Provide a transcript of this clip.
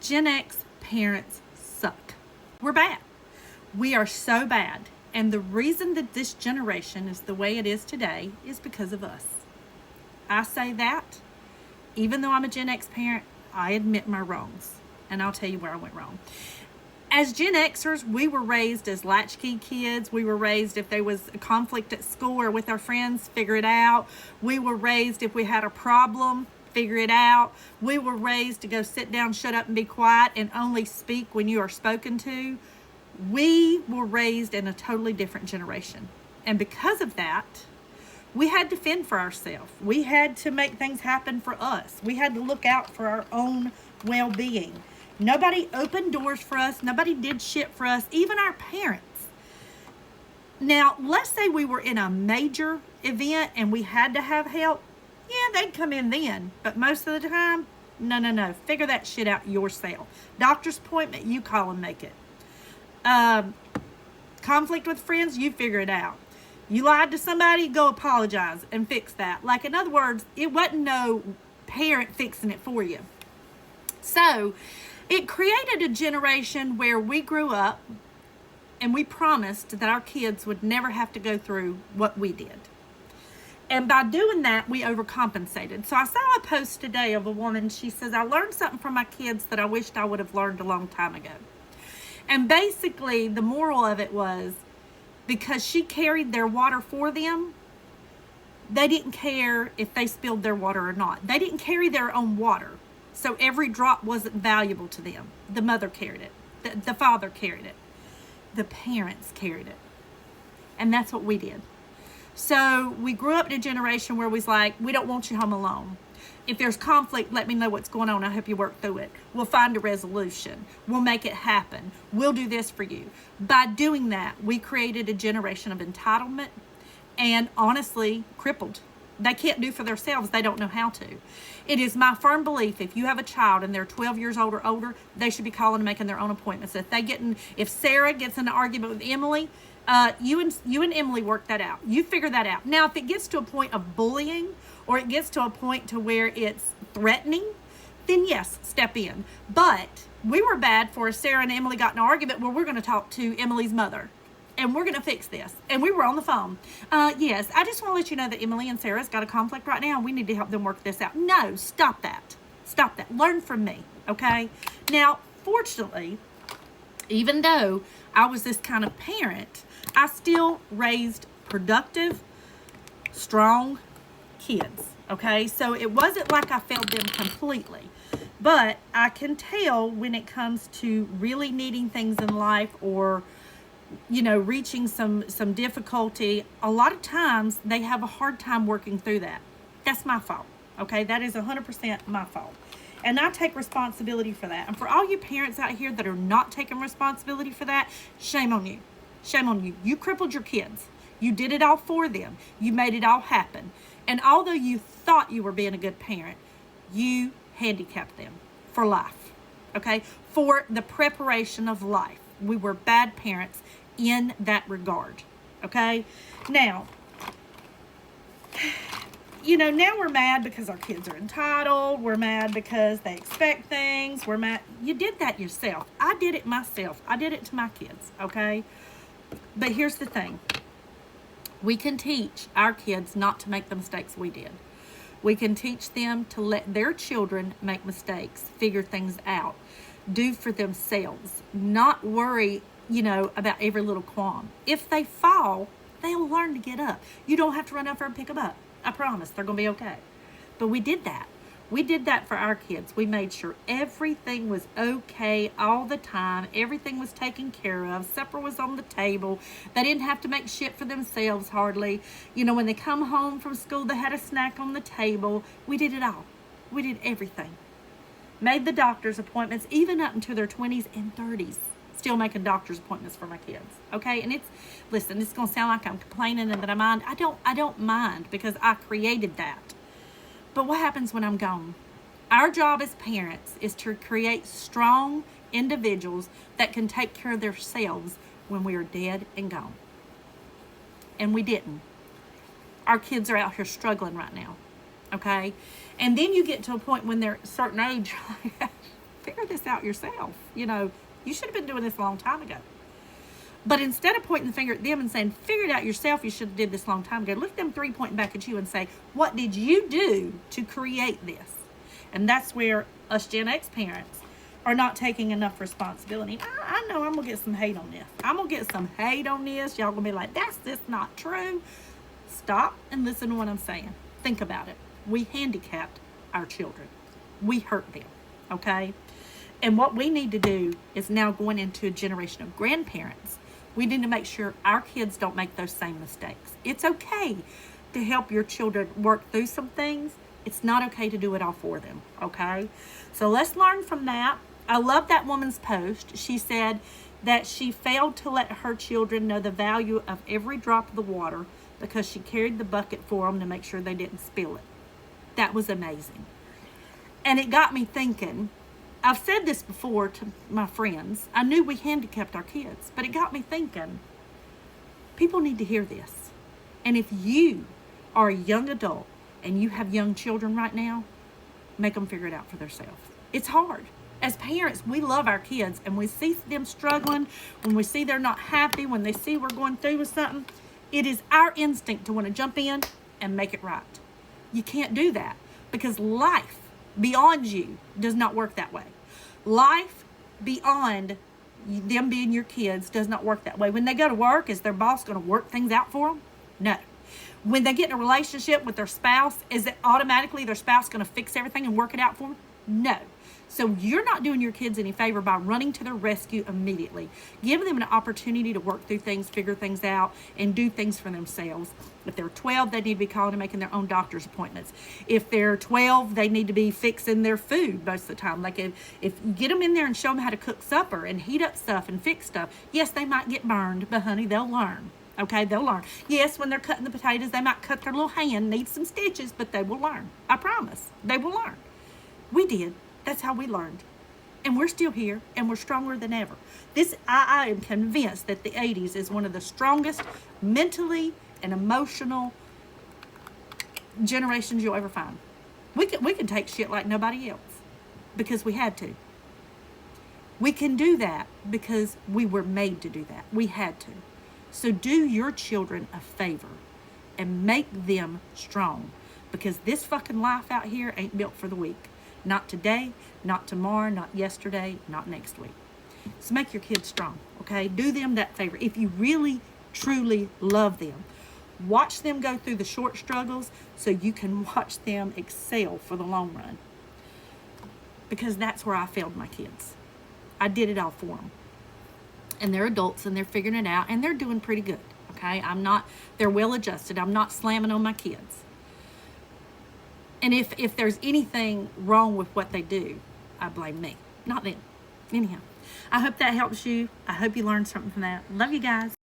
Gen X parents suck. We're bad. We are so bad. And the reason that this generation is the way it is today is because of us. I say that, even though I'm a Gen X parent, I admit my wrongs. And I'll tell you where I went wrong. As Gen Xers, we were raised as latchkey kids. We were raised if there was a conflict at school or with our friends, figure it out. We were raised if we had a problem, figure it out. We were raised to go sit down, shut up, and be quiet and only speak when you are spoken to. We were raised in a totally different generation. And because of that, we had to fend for ourselves. We had to make things happen for us. We had to look out for our own well-being. Nobody opened doors for us. Nobody did shit for us, even our parents. Now, let's say we were in a major event and we had to have help. Yeah, they'd come in then. But most of the time, no. Figure that shit out yourself. Doctor's appointment, you call and make it. Conflict with friends, you figure it out. You lied to somebody, go apologize and fix that. Like, in other words, it wasn't no parent fixing it for you. So it created a generation where we grew up and we promised that our kids would never have to go through what we did. And by doing that, we overcompensated. So I saw a post today of a woman. She says, I learned something from my kids that I wished I would have learned a long time ago. And basically, the moral of it was, because she carried their water for them, they didn't care if they spilled their water or not. They didn't carry their own water. So every drop wasn't valuable to them. The mother carried it. The father carried it. The parents carried it. And that's what we did. So we grew up in a generation where we was like, we don't want you home alone. If there's conflict, let me know what's going on. I hope you work through it. We'll find a resolution. We'll make it happen. We'll do this for you. By doing that, we created a generation of entitlement and honestly crippled. They can't do for themselves. They don't know how to. It is my firm belief, if you have a child and they're 12 years old or older, they should be calling and making their own appointments. If Sarah gets in an argument with Emily, you and Emily work that out. You figure that out. Now, if it gets to a point of bullying or it gets to a point to where it's threatening, then yes, step in. But we were bad for Sarah and Emily got in an argument where we're going to talk to Emily's mother. And we're going to fix this. And we were on the phone. Yes, I just want to let you know that Emily and Sarah's got a conflict right now. And we need to help them work this out. No, stop that. Stop that. Learn from me, okay? Now, fortunately, even though I was this kind of parent, I still raised productive, strong kids, okay? So it wasn't like I failed them completely. But I can tell when it comes to really needing things in life or reaching some difficulty, a lot of times they have a hard time working through that. That's my fault, okay? That is 100% my fault. And I take responsibility for that. And for all you parents out here that are not taking responsibility for that, shame on you. Shame on you. You crippled your kids. You did it all for them. You made it all happen. And although you thought you were being a good parent, you handicapped them for life, okay? For the preparation of life. We were bad parents in that regard, okay? Now, now we're mad because our kids are entitled. We're mad because they expect things. We're mad. You did that yourself. I did it myself. I did it to my kids, okay? But here's the thing. We can teach our kids not to make the mistakes we did. We can teach them to let their children make mistakes, figure things out, do for themselves, not worry, about every little qualm. If they fall, they'll learn to get up. You don't have to run over and pick them up. I promise they're going to be okay. But we did that. We did that for our kids. We made sure everything was okay all the time. Everything was taken care of. Supper was on the table. They didn't have to make shit for themselves hardly. When they come home from school, they had a snack on the table. We did it all. We did everything. Made the doctor's appointments even up into their 20s and 30s. Still making doctor's appointments for my kids. Okay? And it's going to sound like I'm complaining and that I mind. I don't mind because I created that. But what happens when I'm gone? Our job as parents is to create strong individuals that can take care of themselves when we are dead and gone. And we didn't. Our kids are out here struggling right now. Okay? And then you get to a point when they're a certain age, figure this this out yourself. You know, you should have been doing this a long time ago. But instead of pointing the finger at them and saying, figure it out yourself, you should have did this a long time ago, look at them three pointing back at you and say, what did you do to create this? And that's where us Gen X parents are not taking enough responsibility. I know I'm going to get some hate on this. I'm going to get some hate on this. Y'all going to be like, that's just not true. Stop and listen to what I'm saying. Think about it. We handicapped our children. We hurt them, okay? And what we need to do is now going into a generation of grandparents. We need to make sure our kids don't make those same mistakes. It's okay to help your children work through some things. It's not okay to do it all for them, okay? So let's learn from that. I love that woman's post. She said that she failed to let her children know the value of every drop of the water because she carried the bucket for them to make sure they didn't spill it. That was amazing. And it got me thinking. I've said this before to my friends. I knew we handicapped our kids, but it got me thinking, people need to hear this. And if you are a young adult and you have young children right now, make them figure it out for themselves. It's hard. As parents, we love our kids, and we see them struggling, when we see they're not happy, when they see we're going through with something, it is our instinct to want to jump in and make it right. You can't do that because life beyond you does not work that way. Life beyond them being your kids does not work that way. When they go to work, is their boss going to work things out for them? No. When they get in a relationship with their spouse, is it automatically their spouse going to fix everything and work it out for them? No. So you're not doing your kids any favor by running to their rescue immediately. Give them an opportunity to work through things, figure things out, and do things for themselves. If they're 12, they need to be calling and making their own doctor's appointments. If they're 12, they need to be fixing their food most of the time. Like if you get them in there and show them how to cook supper and heat up stuff and fix stuff, yes, they might get burned, but honey, they'll learn. Okay, they'll learn. Yes, when they're cutting the potatoes, they might cut their little hand, need some stitches, but they will learn. I promise, they will learn. We did. That's how we learned. And we're still here, and we're stronger than ever. I am convinced that the 80s is one of the strongest mentally and emotional generations you'll ever find. We can take shit like nobody else because we had to. We can do that because we were made to do that. We had to. So do your children a favor and make them strong, because this fucking life out here ain't built for the weak. Not today, not tomorrow, not yesterday, not next week. So make your kids strong, okay? Do them that favor. If you really, truly love them, watch them go through the short struggles so you can watch them excel for the long run. Because that's where I failed my kids. I did it all for them. And they're adults and they're figuring it out and they're doing pretty good, okay? They're well adjusted. I'm not slamming on my kids. And if there's anything wrong with what they do, I blame me, not them. Anyhow, I hope that helps you. I hope you learned something from that. Love you guys.